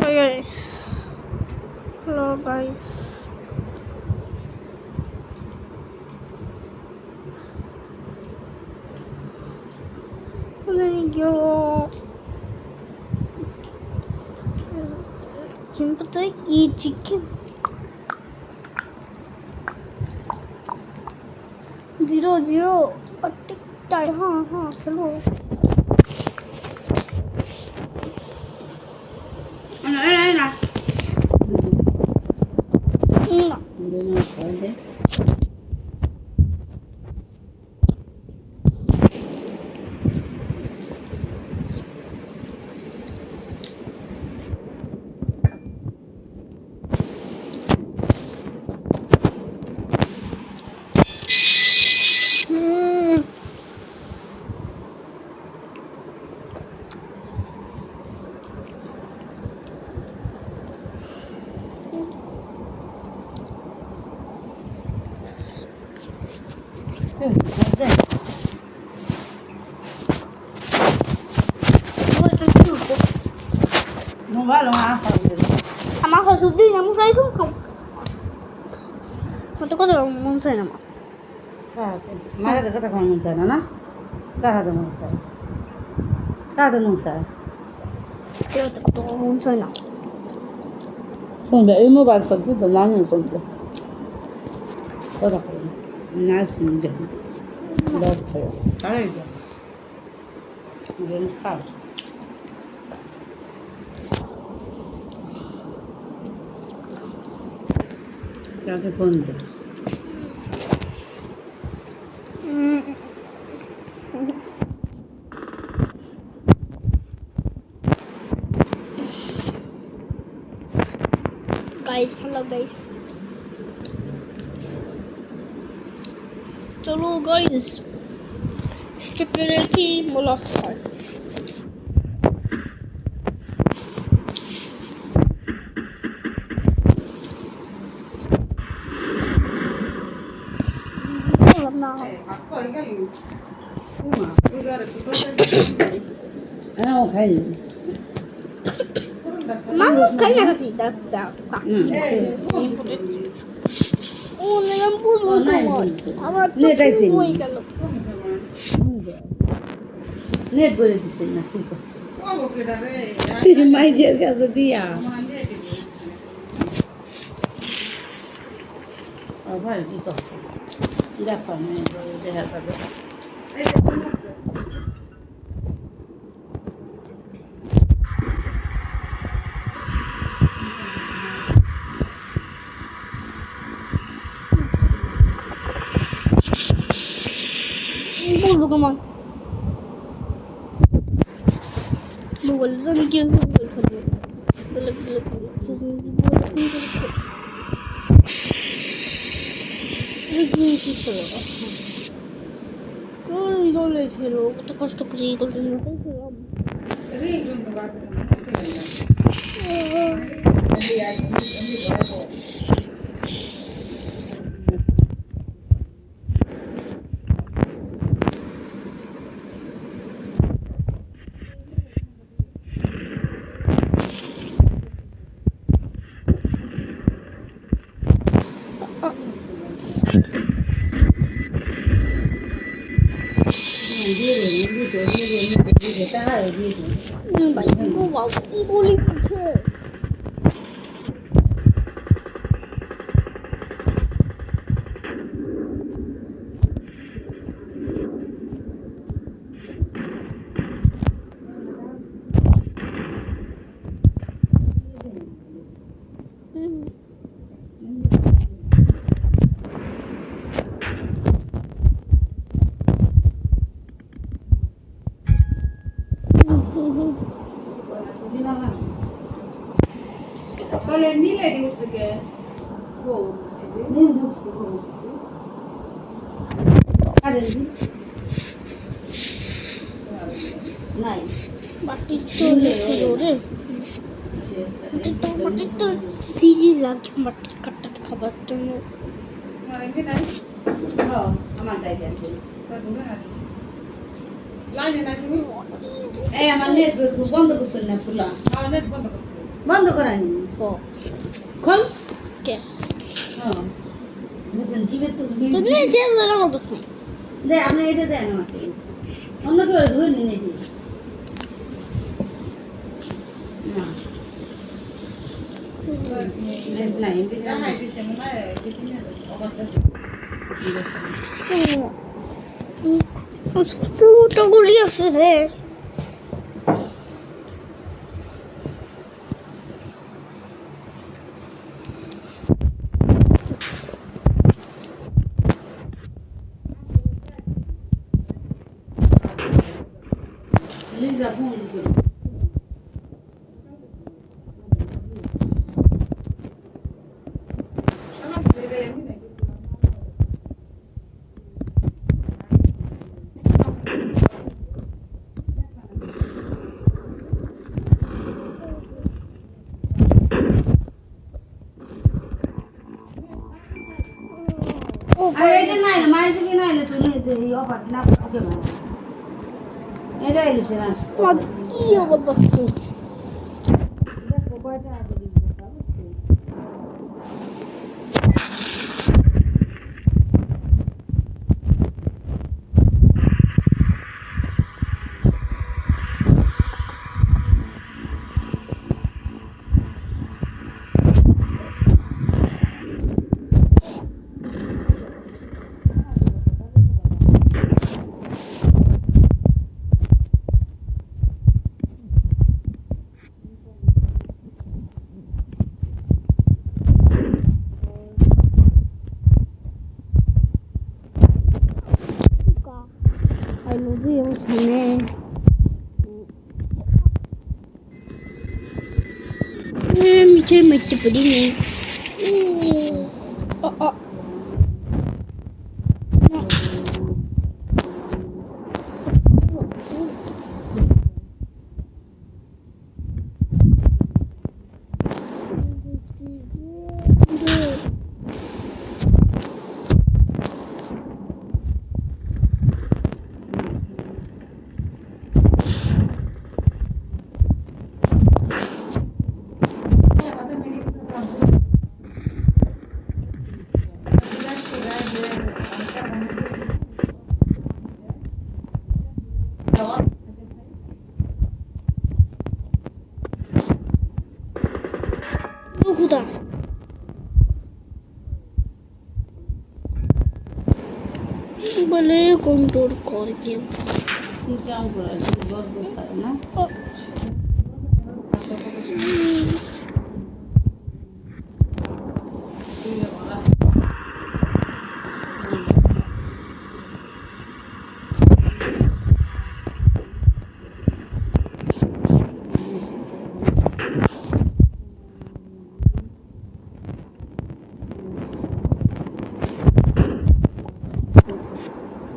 Hi guys. Hello guys. Yo. Simply eat chicken. 0-0. But time. Hello. Ana. Non va loin, Ama Jesús diga, mo sai sum không. Mo to ko mong sai na ma. Mara de kata kon munsa na kara de munsa Pero to ko mong sai na. Sonda imo bar kontu to mami kontu ora ko nice ninja lot tayo kare ja James Card ya se pone Guys, hello guys. चलो guys. Stupidity मुलाकात. ana o khai Mama kaya na kita kaki. Oh, nayan puso ko mo. Ama to boy galo. Net বলে দিছেন না কি করছে মাইজের কাছে দিয়া আবার কি করছে দেখো দেখা যাবে Puso ko man. Bawal san kyan bawal san. Dalag. 이걸로 제로 কষ্ট করে 이걸 좀 해서요. 이거 와 이거를 붙여. তাহলে নিলে দিউছে কে ও নিলে দিউছে ও আরে নাই মাটি তো ছিল রে মাটি তো চিজি লাগে মাটি কাটা খাবার জন্য আমার দাই দেন লাইনে না তুমি এই আমার নেট বন্ধ করছ না ফুলা নেট বন্ধ করছ বন্ধ করানি ও খোল কে হ্যাঁ দেখুন কি বেতন তুমি যে জানা মতো দে আপনি এটা দেন আমাকে অন্য কেউ ধুয়ে নিন এটি না না এমনি স্ক্রুটা গুলি আছে রে লিজা ফোন দিছে ও আরে এটা নাই মাইছে কি নাই তুমি এই অফার না ওকে মানে এটা এসে না কি অবস্থা দেখো কয়টা আছে Ay, no digas, Michelle mette på din. Куда? Блин, контур корки. কি কাম করে বড় বসা না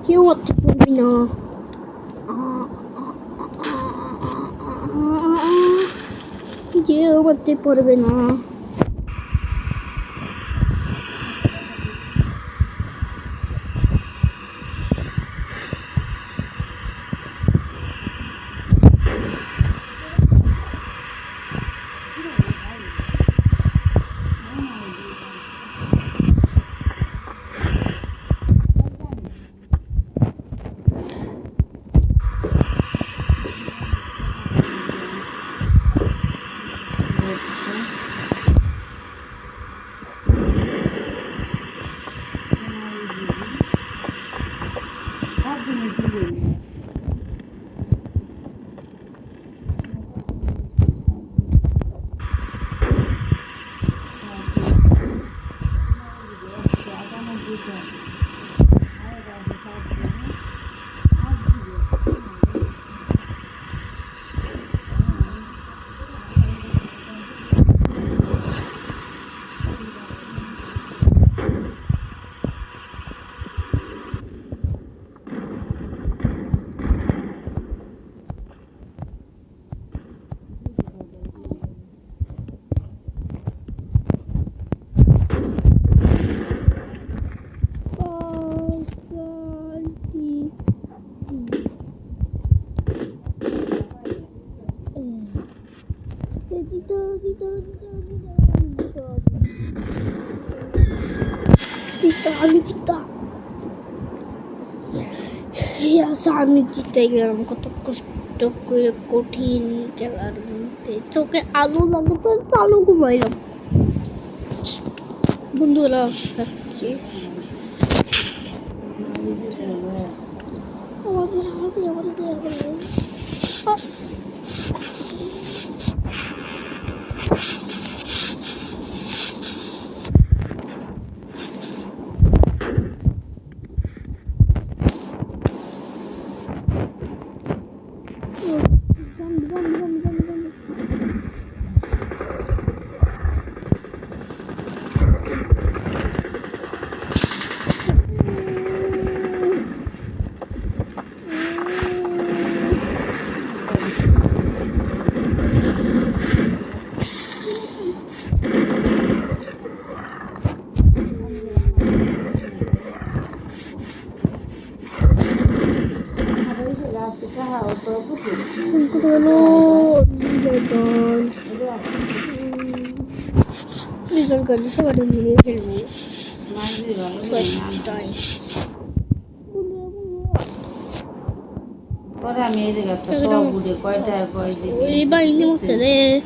You want to put me now? You want to put me now? আমি চিতা আমি চিতাই গেলাম কত কষ্ট করে কঠিন খেলার মধ্যে চোখে আলো লাগাতে আলো ঘুমাইলাম বন্ধুরা রাখছি গাড়ি সবাই মিলে ফেলবো আমি এই জায়গা তো সব বুঝে কয়টায় কয় দিবি ওই বাইনি মছে রে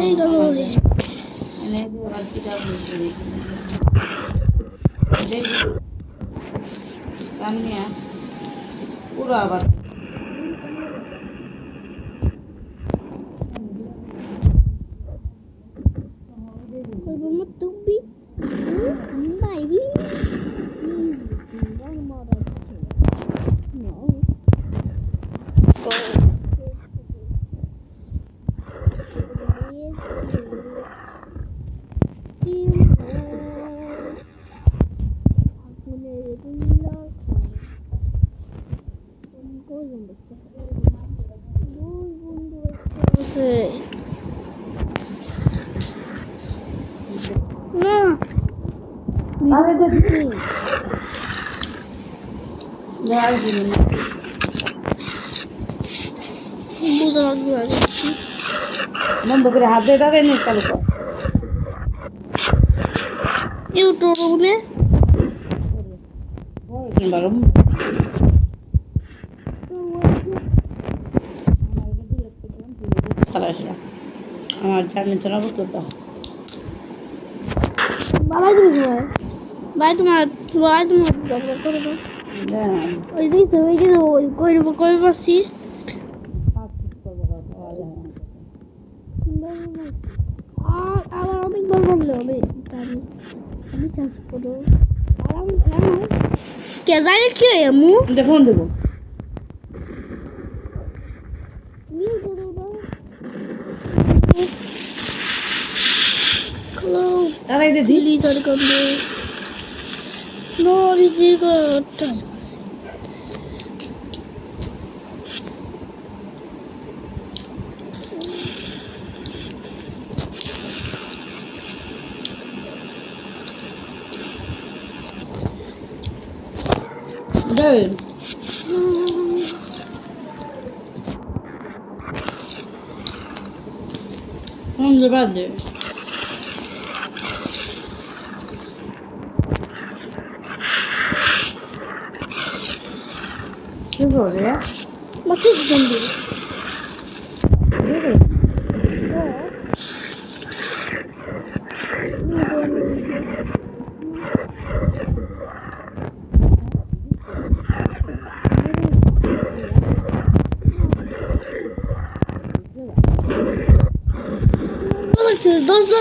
এই গেল রে এনে আবার কিটা বুঝবি সামনে পুরো আবার বন্ধ করে হাত দিয়ে দাঁড়াই নিয়ে চালু কর ইউটিউবে কিংবা আমার জামিন চালাবো তো বাবাই তুমি ভাই তোমার করে দাও ওই দিকে ওই কই পাচ্ছি আর আবার অনেকবার বললে হবে আমি চাষ করবো কে জানে কি আমু দেখুন দেবো দাদাই দিদি Sorry, come No, we still got time. Dön. Onda ben de. Ne var ya? Bak yüzden biri. Evet.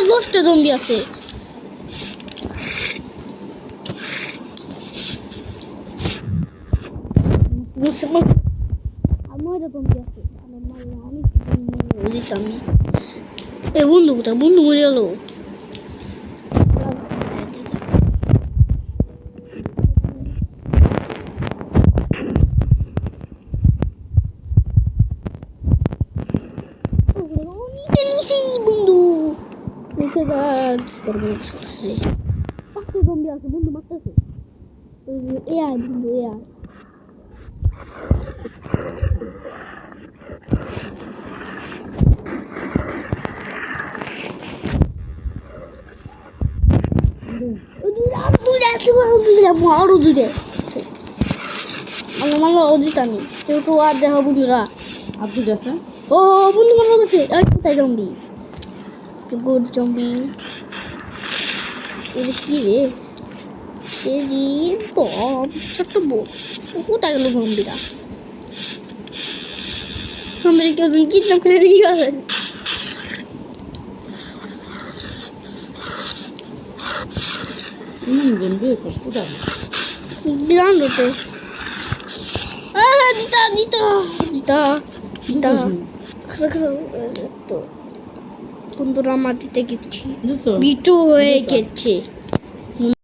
দশটা জম্বি আছে আমার জম্বি আছে আমি দিতাম বন্ধু মরে গেল zombie আছে বন্ধু মারতেছে এআই বন্ধু এআই যাবো আরো দূরে আমার মালা অজিত আনি কেউ তো আর দেখো বন্ধুরা আপনি আছে ও বন্ধু মারা গেছে এই কোথায় জম্বি গুড জম্বি এটা কি রে এই বম ছোট্ট বম কোথায় গেল জম্বিরা জম্বিরা কেউ জন কিডন্যাপ করে নিয়ে গেছে জম্বি কষ্ট দাও বিরান রোতে জিতা জিতা জিতা জিতা খারাপ তো বন্ধুরা আমার জিতে গেছি বুঝছো বিটু হয়ে গেছে